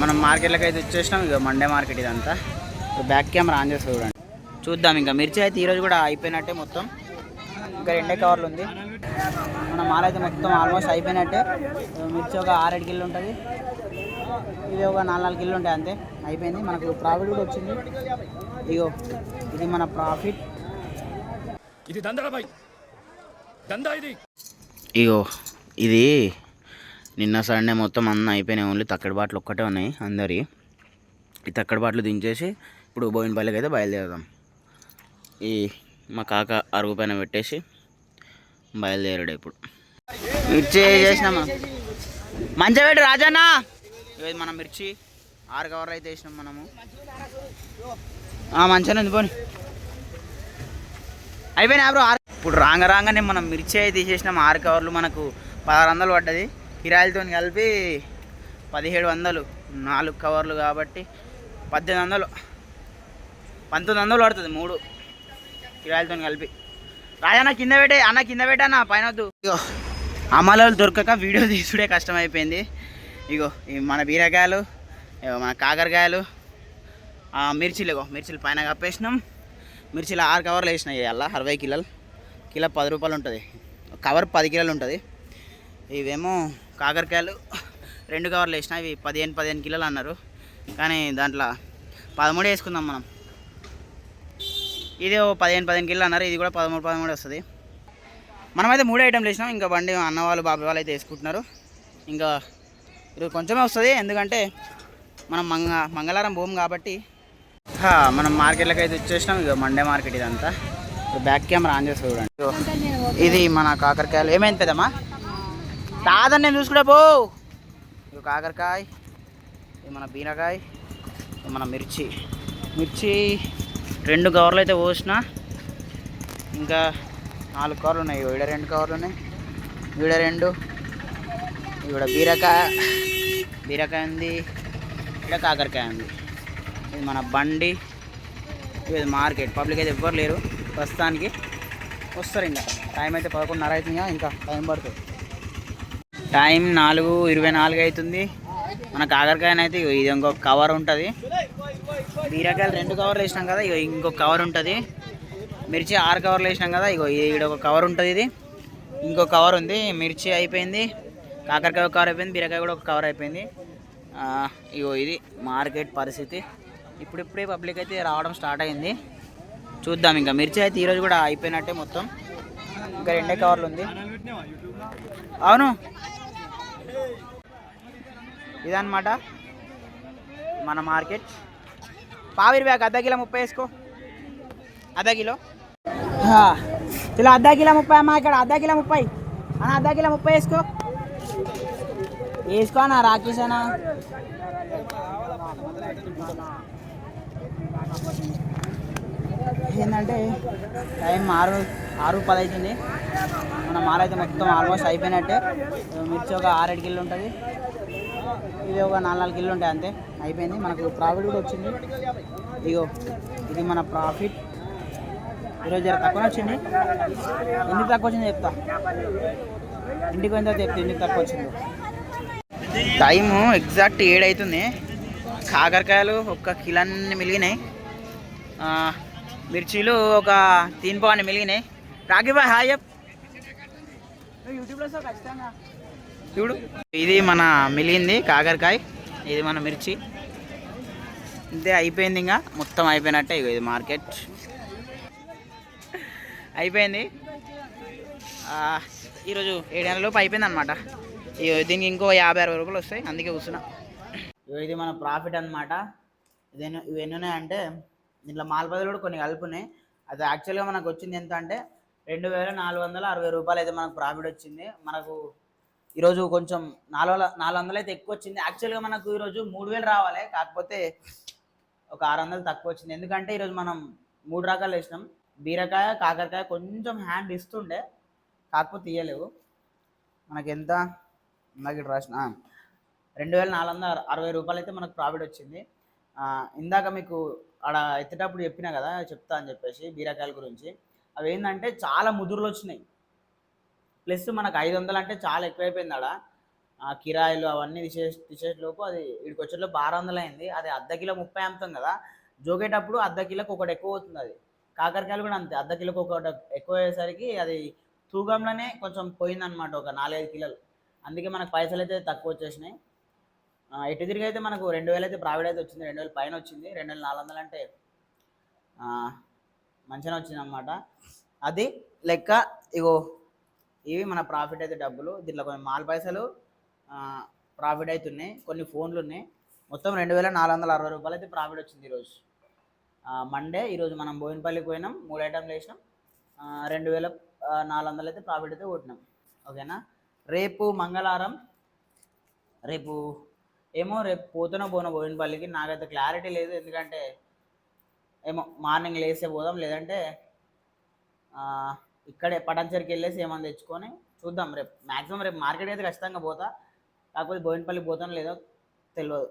మనం మార్కెట్లోకి అయితే వచ్చేసినాం. ఇక మండే మార్కెట్ ఇదంతా. బ్యాక్ కెమెరా ఆన్ చేసి చూడండి, చూద్దాం. ఇంకా మిర్చి అయితే ఈరోజు కూడా అయిపోయినట్టే మొత్తం. ఇంకా 2 కవర్లు ఉంది. మన మాల్ అయితే మొత్తం ఆల్మోస్ట్ అయిపోయినట్టే. మిర్చి ఒక 6-7 కిలో ఉంటుంది, ఇది ఒక 4-4 కిలో ఉంటాయి అంతే. అయిపోయింది. మనకు ప్రాఫిట్ కూడా వచ్చింది. ఇగో ఇది మన ప్రాఫిట్. ఇది ఇగో ఇది నిన్న సండే మొత్తం అన్న అయిపోయినాయి. ఓన్లీ తక్కడి బాటలు ఒక్కటే ఉన్నాయి అందరి. ఈ తక్కడి బాటలు దించేసి ఇప్పుడు బోయినపల్లికి అయితే బయలుదేరదాం. ఈ మా కాక అరుగు పైన పెట్టేసి బయలుదేరాడు. ఇప్పుడు మిర్చి చేసినామా మంచిగా పెట్టి రాజన్న. ఇది మన మిర్చి 6 కవర్లు అయితే వేసినాం మనము. మంచిగా ఉంది పోనీ. అయిపోయినా బ్రో. ఇప్పుడు రాగానే మనం మిర్చి అయితే తీసేసినాం. 6 కవర్లు మనకు 1600 పడ్డది. కిరాయిలతో కలిపి 1700. 4 కవర్లు కాబట్టి 1800, 1900 పడుతుంది 3 కిరాయిలతో కలిపి. రాజన్న కింద పెట్టే అన్న, కింద పెట్టా పైన వద్దు. ఇగో అమ్మలు దొరకక వీడియో తీసుడే కష్టమైపోయింది. ఇగో మన బీరకాయలు, మన కాకరకాయలు, మిర్చిలు పైన కప్పేసినాం. మిర్చిలు 6 కవర్లు వేసినాయి. అలా 60 కిలోలు, కిలో 10 రూపాయలు ఉంటుంది. కవర్ 10 కిలోలు ఉంటుంది. ఇవేమో కాకరకాయలు 2 కవర్లు వేసినా. ఇవి 15 కిలోలు అన్నారు, కానీ దాంట్లో 13 వేసుకుందాం మనం. ఇది 15 కిలోలు అన్నారు, ఇది కూడా 13 వస్తుంది. మనమైతే 3 ఐటెంలు వేసినాం. ఇంకా బండి అన్న వాళ్ళు బాబాయ్ వాళ్ళు అయితే వేసుకుంటున్నారు. ఇంకా ఇది కొంచెమే వస్తుంది, ఎందుకంటే మనం మంగళవారం పోము కాబట్టి. మనం మార్కెట్లోకి అయితే వచ్చేసినాం. ఇక మండే మార్కెట్ ఇదంతా. బ్యాక్ కెమెరా ఆన్ చేసి చూడండి. ఇది మన కాకరకాయలు. ఏమైంది పెద్దమ్మా కాదని నేను చూసుకుంటే పో. ఇక కాకరకాయ, ఇది మన బీరకాయ, మన మిర్చి 2 కవర్లు అయితే పోసిన. ఇంకా 4 కవర్లు ఉన్నాయి. ఈడ 2 కవర్లు ఉన్నాయి, ఈడ 2. ఈడ బీరకాయ ఉంది, ఇక్కడ కాకరకాయ ఉంది. ఇది మన బండి. ఇది మార్కెట్. పబ్లిక్ అయితే ఎవ్వరు లేరు ప్రస్తుతానికి. వస్తారు ఇంకా. టైం అయితే 11:30 అవుతుంది. ఇంకా టైం పడుతుంది. టైం 4:24 అవుతుంది. మన కాకరకాయనైతే ఇది ఇంకొక కవర్ ఉంటుంది. బీరకాయలు 2 కవర్లు వేసినాం కదా, ఇగో ఇంకొక కవర్ ఉంటుంది. మిర్చి 6 కవర్లు వేసినాం కదా, ఇగో ఈడ ఒక కవర్ ఉంటుంది. ఇది ఇంకొక కవర్ ఉంది. మిర్చి అయిపోయింది, కాకరకాయ ఒక కవర్ అయిపోయింది, బీరకాయ కూడా ఒక కవర్ అయిపోయింది. ఇగో ఇది మార్కెట్ పరిస్థితి. ఇప్పుడిప్పుడే పబ్లిక్ అయితే రావడం స్టార్ట్ అయింది. చూద్దాం. ఇంకా మిర్చి అయితే ఈరోజు కూడా అయిపోయినట్టే మొత్తం. ఇంకా 2 కవర్లు ఉంది. అవును, ఇదన్నమాట మన మార్కెట్. పావిరి బ్యాగ్ అర్ధ కిలో 30 వేసుకో. అర్ధ కిలో ఇలా అర్ధ కిలో 30 అమ్మా. ఇక్కడ అర్ధ కిలో 30 అన్న, అర్ధ కిలో 30 వేసుకో అన్న. రాకేష్ అన్న ఏంటంటే టైం 6:10 అవుతుంది. మన మాల్ అయితే మొత్తం ఆల్మోస్ట్ అయిపోయినట్టే. మిర్చి ఒక 6-7 కిలో ఉంటుంది, ఇది ఒక 4-4 కిలో ఉంటాయి అంతే. అయిపోయింది. మనకు ప్రాఫిట్ కూడా వచ్చింది. ఇగో ఇది మన ప్రాఫిట్. ఈరోజు జర తక్కువ వచ్చింది. ఎందుకు తక్కువ వచ్చింది చెప్తా, ఇంటికి పోయిన తర్వాత చెప్తా ఎందుకు తక్కువ వచ్చింది. టైము ఎగ్జాక్ట్ 7 అవుతుంది. కాకరకాయలు 1 కిలోన్ని మిలిగినాయి. మిర్చీలు ఒక 3 పావు మిలిగినాయి. రాగిబాయ్ హాయ్ చెప్. యూట్యూబ్లో ఖచ్చితంగా చూడు. ఇది మన మిలిగింది కాకరకాయ, ఇది మన మిర్చి. ఇంతే అయిపోయింది. ఇంకా మొత్తం అయిపోయినట్టే. ఇది మార్కెట్ అయిపోయింది. ఈరోజు 7 గంటలలోపు అయిపోయింది అనమాట. దీనికి ఇంకో 50-60 రూపాయలు వస్తాయి, అందుకే కూర్చున్నా. ఇది మన ప్రాఫిట్ అనమాట. ఇవి ఎన్ని ఉన్నాయంటే దీంట్లో మాల్పదులు కూడా కొన్ని కలుపున్నాయి. అది యాక్చువల్గా మనకు వచ్చింది ఎంత అంటే 2460 రూపాయలు అయితే మనకు ప్రాఫిట్ వచ్చింది. మనకు ఈరోజు కొంచెం 400 అయితే ఎక్కువ వచ్చింది. యాక్చువల్గా మనకు ఈరోజు 3000 రావాలి, కాకపోతే ఒక 600 తక్కువ వచ్చింది. ఎందుకంటే ఈరోజు మనం 3 రకాలు వేసినాం. బీరకాయ, కాకరకాయ కొంచెం హ్యాండ్ ఇస్తుండే, కాకపోతే తీయలేవు. మనకి ఎంత నాకు రాసిన 2460 రూపాయలు అయితే మనకు ప్రాఫిట్ వచ్చింది. ఇందాక మీకు ఆడ ఎత్తేటప్పుడు చెప్పినా కదా, చెప్తా అని చెప్పేసి బీరకాయల గురించి. అవి ఏంటంటే చాలా ముదురులు వచ్చినాయి. ప్లస్ మనకు 500 అంటే చాలా ఎక్కువైపోయింది ఆడ. ఆ కిరాయిలు అవన్నీ తీసేలోపు అది ఇక్కడికి వచ్చేలోపు 600 అయింది. అది అర్ధ కిలో 30 అమ్ముతాం కదా, జోకేటప్పుడు అర్ధ కిలోకి ఒకటి ఎక్కువ అవుతుంది. అది కాకరకాయలు కూడా అంతే, అర్ధ కిలోకి ఒకటి ఎక్కువ అయ్యేసరికి అది తూకంలోనే కొంచెం పోయిందనమాట, ఒక 4-5 కిలోలు. అందుకే మనకు పైసలు అయితే తక్కువ వచ్చేసినాయి. ఎటు తిరిగి అయితే మనకు 2000 అయితే ప్రాఫిట్ అయితే వచ్చింది, 2000 పైన వచ్చింది. 2400 అంటే మంచిగానే వచ్చింది అనమాట. అది లెక్క. ఇగో ఇవి మన ప్రాఫిట్ అయితే డబ్బులు. దీంట్లో కొన్ని మాల్ పైసలు ప్రాఫిట్ అవుతున్నాయి, కొన్ని ఫోన్లు ఉన్నాయి. మొత్తం 2460 రూపాయలు అయితే ప్రాఫిట్ వచ్చింది ఈరోజు మండే. ఈరోజు మనం బోయినపల్లికి పోయినాం, 3 ఐటమ్లు వేసినాం, 2400 అయితే ప్రాఫిట్ అయితే కొట్టినాం. ఓకేనా. రేపు మంగళవారం, రేపు ఏమో రేపు పోతున్నా బోయినపల్లికి, నాకైతే క్లారిటీ లేదు. ఎందుకంటే ఏమో మార్నింగ్ లేస్తే పోదాం, లేదంటే ఇక్కడే పటాన్చెరుకి వెళ్ళేసి ఏమన్నా తెచ్చుకొని చూద్దాం. రేపు మ్యాక్సిమం రేపు మార్కెట్ అయితే ఖచ్చితంగా పోతా, కాకపోతే బోయినపల్లికి పోతాను లేదో తెలియదు.